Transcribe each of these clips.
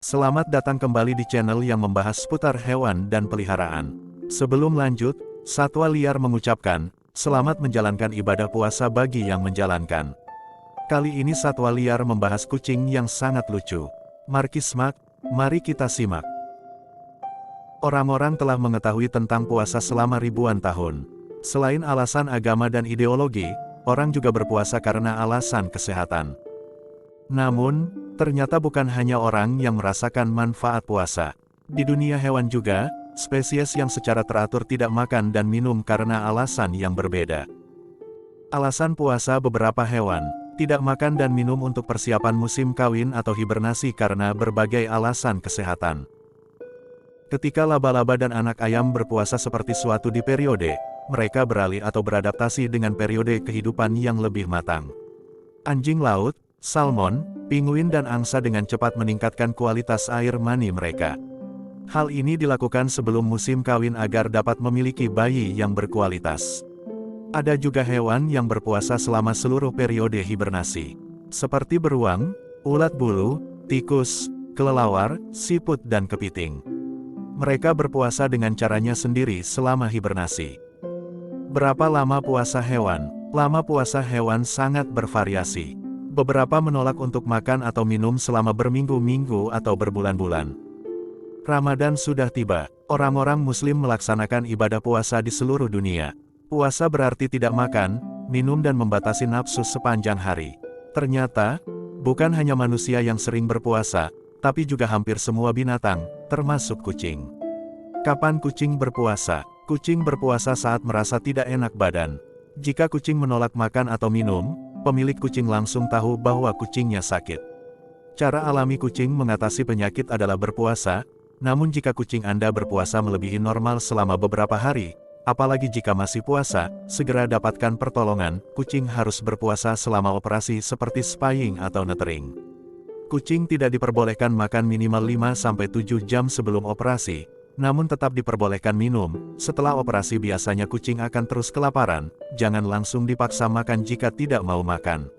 Selamat datang kembali di channel yang membahas seputar hewan dan peliharaan. Sebelum lanjut, Satwa Liar mengucapkan, selamat menjalankan ibadah puasa bagi yang menjalankan. Kali ini Satwa Liar membahas kucing yang sangat lucu. Mari simak, mari kita simak. Orang-orang telah mengetahui tentang puasa selama ribuan tahun. Selain alasan agama dan ideologi, orang juga berpuasa karena alasan kesehatan. Namun, ternyata bukan hanya orang yang merasakan manfaat puasa. Di dunia hewan juga, spesies yang secara teratur tidak makan dan minum karena alasan yang berbeda. Alasan puasa beberapa hewan, tidak makan dan minum untuk persiapan musim kawin atau hibernasi karena berbagai alasan kesehatan. Ketika laba-laba dan anak ayam berpuasa seperti suatu di periode, mereka beralih atau beradaptasi dengan periode kehidupan yang lebih matang. Anjing laut, salmon, pinguin dan angsa dengan cepat meningkatkan kualitas air mani mereka. Hal ini dilakukan sebelum musim kawin agar dapat memiliki bayi yang berkualitas. Ada juga hewan yang berpuasa selama seluruh periode hibernasi, seperti beruang, ulat bulu, tikus, kelelawar, siput dan kepiting. Mereka berpuasa dengan caranya sendiri selama hibernasi. Berapa lama puasa hewan? Lama puasa hewan sangat bervariasi. Beberapa menolak untuk makan atau minum selama berminggu-minggu atau berbulan-bulan. Ramadan sudah tiba. Orang-orang Muslim melaksanakan ibadah puasa di seluruh dunia. Puasa berarti tidak makan, minum dan membatasi nafsu sepanjang hari. Ternyata, bukan hanya manusia yang sering berpuasa, tapi juga hampir semua binatang, termasuk kucing. Kapan kucing berpuasa? Kucing berpuasa saat merasa tidak enak badan. Jika kucing menolak makan atau minum, pemilik kucing langsung tahu bahwa kucingnya sakit. Cara alami kucing mengatasi penyakit adalah berpuasa, namun jika kucing Anda berpuasa melebihi normal selama beberapa hari, apalagi jika masih puasa, segera dapatkan pertolongan. Kucing harus berpuasa selama operasi seperti spaying atau neutering. Kucing tidak diperbolehkan makan minimal 5-7 jam sebelum operasi, namun tetap diperbolehkan minum. Setelah operasi biasanya kucing akan terus kelaparan, jangan langsung dipaksa makan jika tidak mau makan.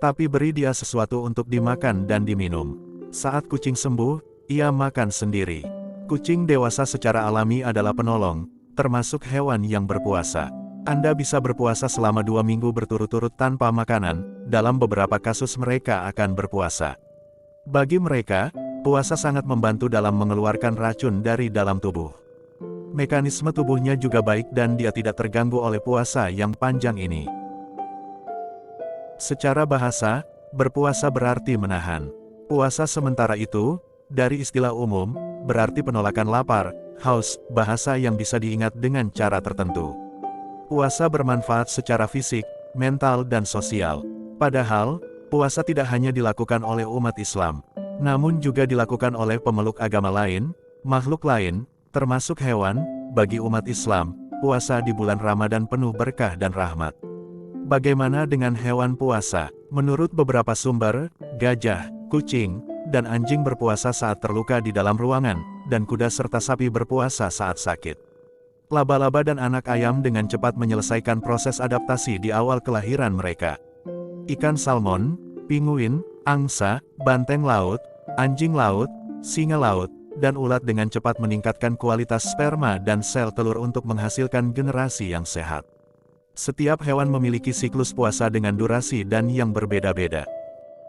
Tapi beri dia sesuatu untuk dimakan dan diminum. Saat kucing sembuh, ia makan sendiri. Kucing dewasa secara alami adalah penolong, termasuk hewan yang berpuasa. Anda bisa berpuasa selama 2 minggu berturut-turut tanpa makanan, dalam beberapa kasus mereka akan berpuasa. Bagi mereka, puasa sangat membantu dalam mengeluarkan racun dari dalam tubuh. Mekanisme tubuhnya juga baik dan dia tidak terganggu oleh puasa yang panjang ini. Secara bahasa, berpuasa berarti menahan. Puasa sementara itu, dari istilah umum, berarti penolakan lapar, haus, bahasa yang bisa diingat dengan cara tertentu. Puasa bermanfaat secara fisik, mental dan sosial. Padahal, puasa tidak hanya dilakukan oleh umat Islam, namun juga dilakukan oleh pemeluk agama lain, makhluk lain, termasuk hewan. Bagi umat Islam, puasa di bulan Ramadan penuh berkah dan rahmat. Bagaimana dengan hewan puasa? Menurut beberapa sumber, gajah, kucing, dan anjing berpuasa saat terluka di dalam ruangan, dan kuda serta sapi berpuasa saat sakit. Laba-laba dan anak ayam dengan cepat menyelesaikan proses adaptasi di awal kelahiran mereka. Ikan salmon, pinguin, angsa, banteng laut, anjing laut, singa laut, dan ulat dengan cepat meningkatkan kualitas sperma dan sel telur untuk menghasilkan generasi yang sehat. Setiap hewan memiliki siklus puasa dengan durasi dan yang berbeda-beda.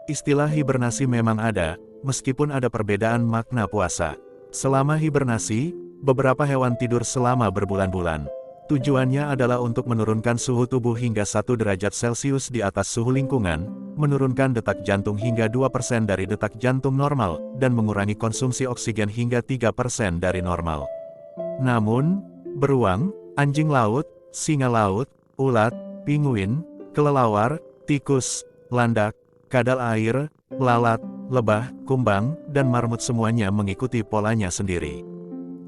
Istilah hibernasi memang ada, meskipun ada perbedaan makna puasa. Selama hibernasi, beberapa hewan tidur selama berbulan-bulan. Tujuannya adalah untuk menurunkan suhu tubuh hingga 1 derajat Celcius di atas suhu lingkungan, menurunkan detak jantung hingga 2% dari detak jantung normal, dan mengurangi konsumsi oksigen hingga 3% dari normal. Namun, beruang, anjing laut, singa laut, ulat, pinguin, kelelawar, tikus, landak, kadal air, lalat, lebah, kumbang, dan marmut semuanya mengikuti polanya sendiri.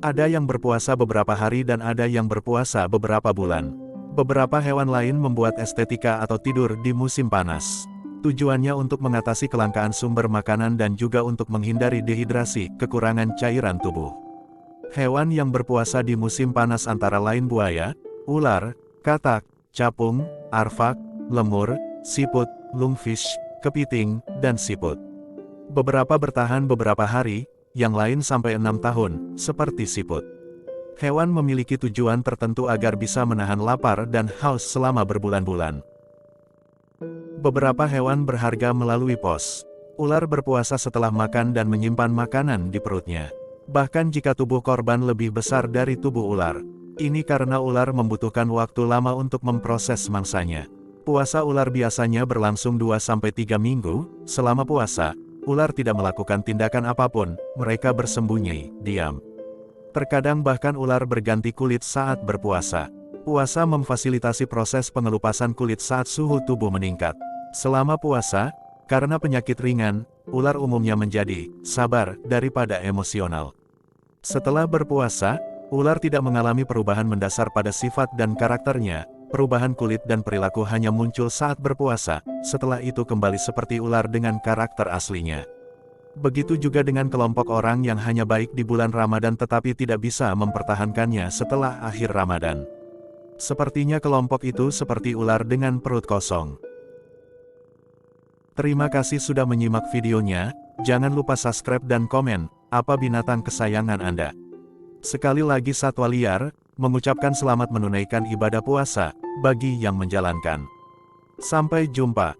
Ada yang berpuasa beberapa hari dan ada yang berpuasa beberapa bulan. Beberapa hewan lain membuat estetika atau tidur di musim panas. Tujuannya untuk mengatasi kelangkaan sumber makanan dan juga untuk menghindari dehidrasi, kekurangan cairan tubuh. Hewan yang berpuasa di musim panas antara lain buaya, ular, katak, capung, arfak, lemur, siput, lungfish, kepiting, dan siput. Beberapa bertahan beberapa hari, yang lain sampai 6 tahun, seperti siput. Hewan memiliki tujuan tertentu agar bisa menahan lapar dan haus selama berbulan-bulan. Beberapa hewan berharga melalui pos. Ular berpuasa setelah makan dan menyimpan makanan di perutnya. Bahkan jika tubuh korban lebih besar dari tubuh ular. Ini karena ular membutuhkan waktu lama untuk memproses mangsanya. Puasa ular biasanya berlangsung 2-3 minggu. Selama puasa, ular tidak melakukan tindakan apapun, mereka bersembunyi, diam. Terkadang bahkan ular berganti kulit saat berpuasa. Puasa memfasilitasi proses pengelupasan kulit saat suhu tubuh meningkat. Selama puasa, karena penyakit ringan, ular umumnya menjadi sabar daripada emosional. Setelah berpuasa, ular tidak mengalami perubahan mendasar pada sifat dan karakternya. Perubahan kulit dan perilaku hanya muncul saat berpuasa, setelah itu kembali seperti ular dengan karakter aslinya. Begitu juga dengan kelompok orang yang hanya baik di bulan Ramadan tetapi tidak bisa mempertahankannya setelah akhir Ramadan. Sepertinya kelompok itu seperti ular dengan perut kosong. Terima kasih sudah menyimak videonya, jangan lupa subscribe dan komen, apa binatang kesayangan Anda. Sekali lagi satwa liar, mengucapkan selamat menunaikan ibadah puasa, bagi yang menjalankan. Sampai jumpa.